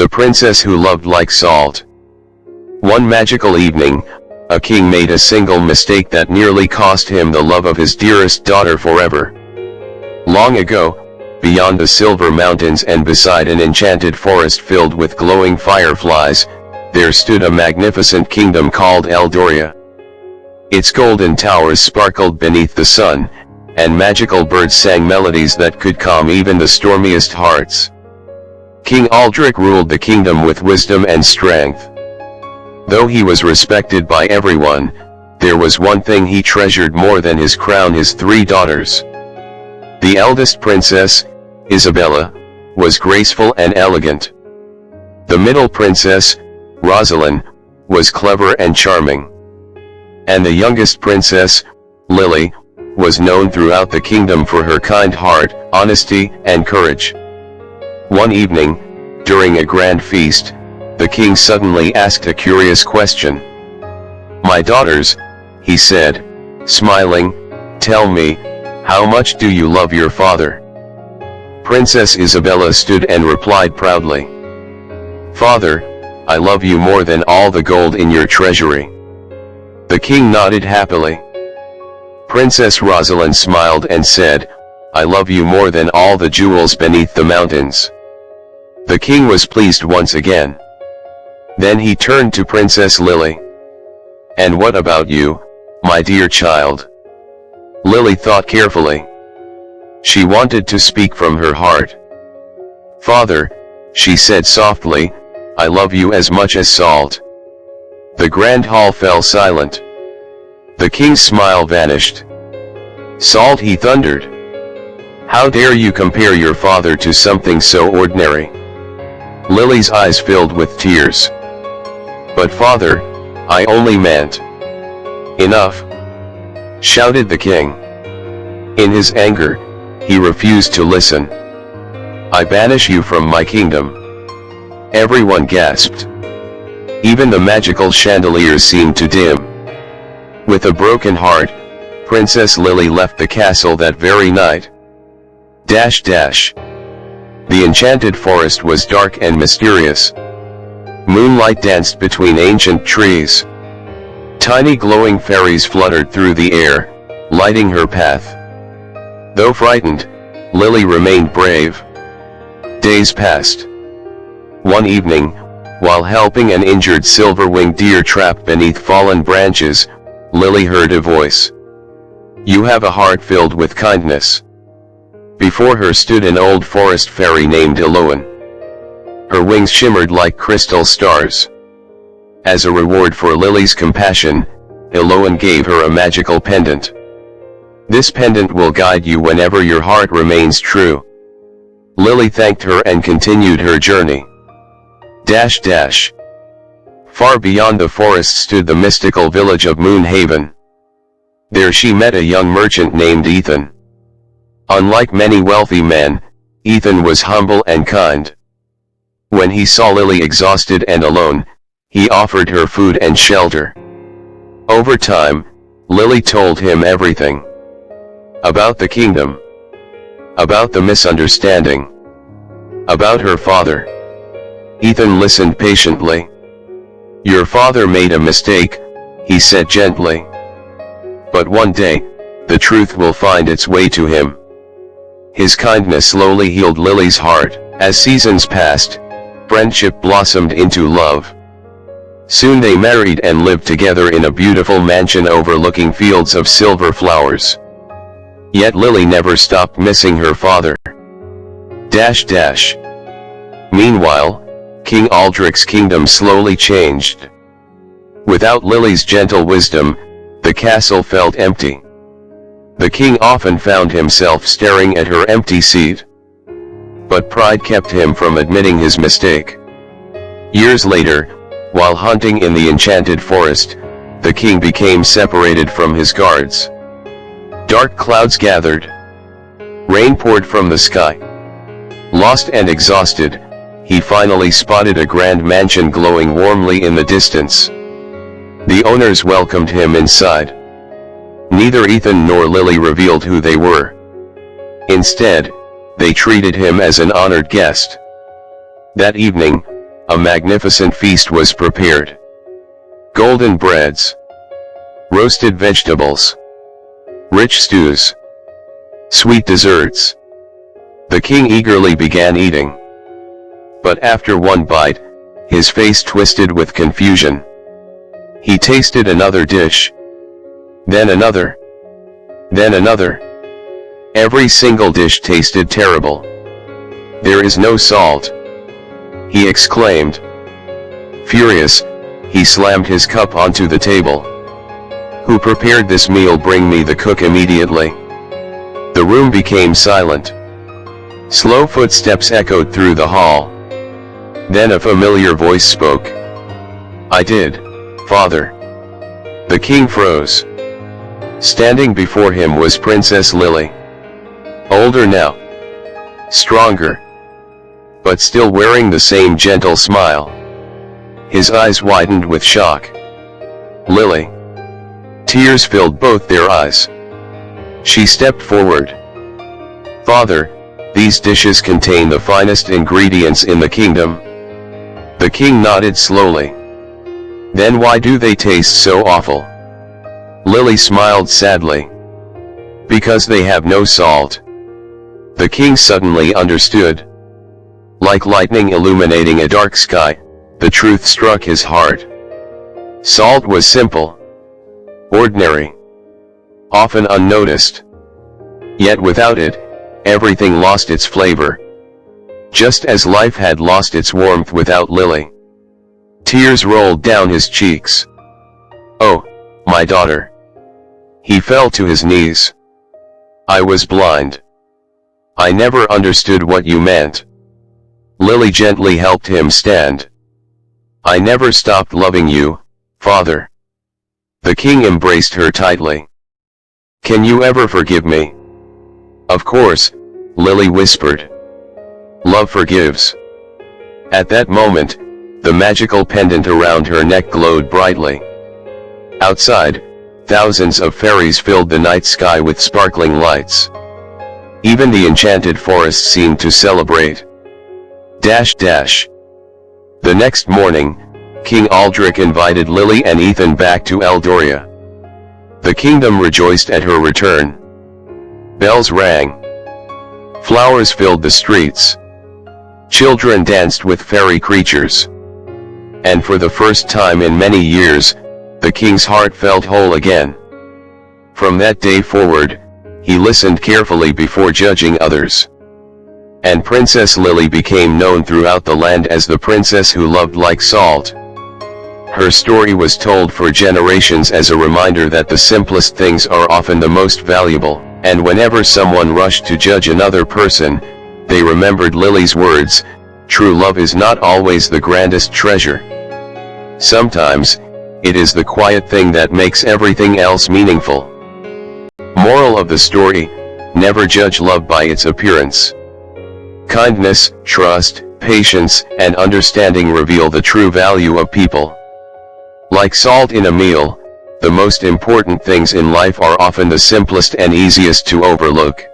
The princess who loved like salt. One magical evening, a king made a single mistake that nearly cost him the love of his dearest daughter forever. Long ago, beyond the silver mountains and beside an enchanted forest filled with glowing fireflies, there stood a magnificent kingdom called Eldoria. Its golden towers sparkled beneath the sun, and magical birds sang melodies that could calm even the stormiest hearts. King Aldrich ruled the kingdom with wisdom and strength. Though he was respected by everyone, there was one thing he treasured more than his crown: his 3 daughters. The eldest princess, Isabella, was graceful and elegant. The middle princess, Rosalind, was clever and charming. And the youngest princess, Lily, was known throughout the kingdom for her kind heart, honesty, and courage. One evening, during a grand feast, the king suddenly asked a curious question. "My daughters," he said, smiling, "tell me, how much do you love your father?" Princess Isabella stood and replied proudly, "Father, I love you more than all the gold in your treasury." The king nodded happily. Princess Rosalind smiled and said, "I love you more than all the jewels beneath the mountains." The king was pleased once again. Then he turned to Princess Lily. "And what about you, my dear child?" Lily thought carefully. She wanted to speak from her heart. "Father," she said softly, "I love you as much as salt." The grand hall fell silent. The king's smile vanished. "Salt," he thundered. "How dare you compare your father to something so ordinary?" Lily's eyes filled with tears. "But father, I only meant..." "Enough!" shouted the king. In his anger, he refused to listen. "I banish you from my kingdom." Everyone gasped. Even the magical chandeliers seemed to dim. With a broken heart, Princess Lily left the castle that very night. The enchanted forest was dark and mysterious. Moonlight danced between ancient trees. Tiny glowing fairies fluttered through the air, lighting her path. Though frightened, Lily remained brave. Days passed. One evening, while helping an injured silver-winged deer trapped beneath fallen branches, Lily heard a voice. "You have a heart filled with kindness." Before her stood an old forest fairy named Eloan. Her wings shimmered like crystal stars. As a reward for Lily's compassion, Eloan gave her a magical pendant. "This pendant will guide you whenever your heart remains true." Lily thanked her and continued her journey. Far beyond the forest stood the mystical village of Moonhaven. There she met a young merchant named Ethan. Unlike many wealthy men, Ethan was humble and kind. When he saw Lily exhausted and alone, he offered her food and shelter. Over time, Lily told him everything. About the kingdom. About the misunderstanding. About her father. Ethan listened patiently. "Your father made a mistake," he said gently. "But one day, the truth will find its way to him." His kindness slowly healed Lily's heart. As seasons passed, friendship blossomed into love. Soon they married and lived together in a beautiful mansion overlooking fields of silver flowers. Yet Lily never stopped missing her father. Meanwhile, King Aldrich's kingdom slowly changed. Without Lily's gentle wisdom, the castle felt empty. The king often found himself staring at her empty seat. But pride kept him from admitting his mistake. Years later, while hunting in the enchanted forest, the king became separated from his guards. Dark clouds gathered. Rain poured from the sky. Lost and exhausted, he finally spotted a grand mansion glowing warmly in the distance. The owners welcomed him inside. Neither Ethan nor Lily revealed who they were. Instead, they treated him as an honored guest. That evening, a magnificent feast was prepared. Golden breads, roasted vegetables, rich stews, sweet desserts. The king eagerly began eating. But after one bite, his face twisted with confusion. He tasted another dish. Then another. Then another. Every single dish tasted terrible. "There is no salt," he exclaimed. Furious, he slammed his cup onto the table. "Who prepared this meal? Bring me the cook immediately." The room became silent. Slow footsteps echoed through the hall. Then a familiar voice spoke. "I did, Father." The king froze. Standing before him was Princess Lily. Older now. Stronger. But still wearing the same gentle smile. His eyes widened with shock. "Lily." Tears filled both their eyes. She stepped forward. "Father, these dishes contain the finest ingredients in the kingdom." The king nodded slowly. "Then why do they taste so awful?" Lily smiled sadly. "Because they have no salt." The king suddenly understood. Like lightning illuminating a dark sky, the truth struck his heart. Salt was simple, ordinary, often unnoticed. Yet without it, everything lost its flavor. Just as life had lost its warmth without Lily. Tears rolled down his cheeks. "Oh, my daughter." He fell to his knees. "I was blind. I never understood what you meant." Lily gently helped him stand. "I never stopped loving you, Father." The king embraced her tightly. "Can you ever forgive me?" "Of course," Lily whispered. "Love forgives." At that moment, the magical pendant around her neck glowed brightly. Outside, thousands of fairies filled the night sky with sparkling lights. Even the enchanted forest seemed to celebrate. The next morning, King Aldrich invited Lily and Ethan back to Eldoria. The kingdom rejoiced at her return. Bells rang. Flowers filled the streets. Children danced with fairy creatures. And for the first time in many years, the king's heart felt whole again. From that day forward, he listened carefully before judging others. And Princess Lily became known throughout the land as the princess who loved like salt. Her story was told for generations as a reminder that the simplest things are often the most valuable, and whenever someone rushed to judge another person, they remembered Lily's words, "True love is not always the grandest treasure. Sometimes, it is the quiet thing that makes everything else meaningful." Moral of the story: never judge love by its appearance. Kindness, trust, patience, and understanding reveal the true value of people. Like salt in a meal, the most important things in life are often the simplest and easiest to overlook.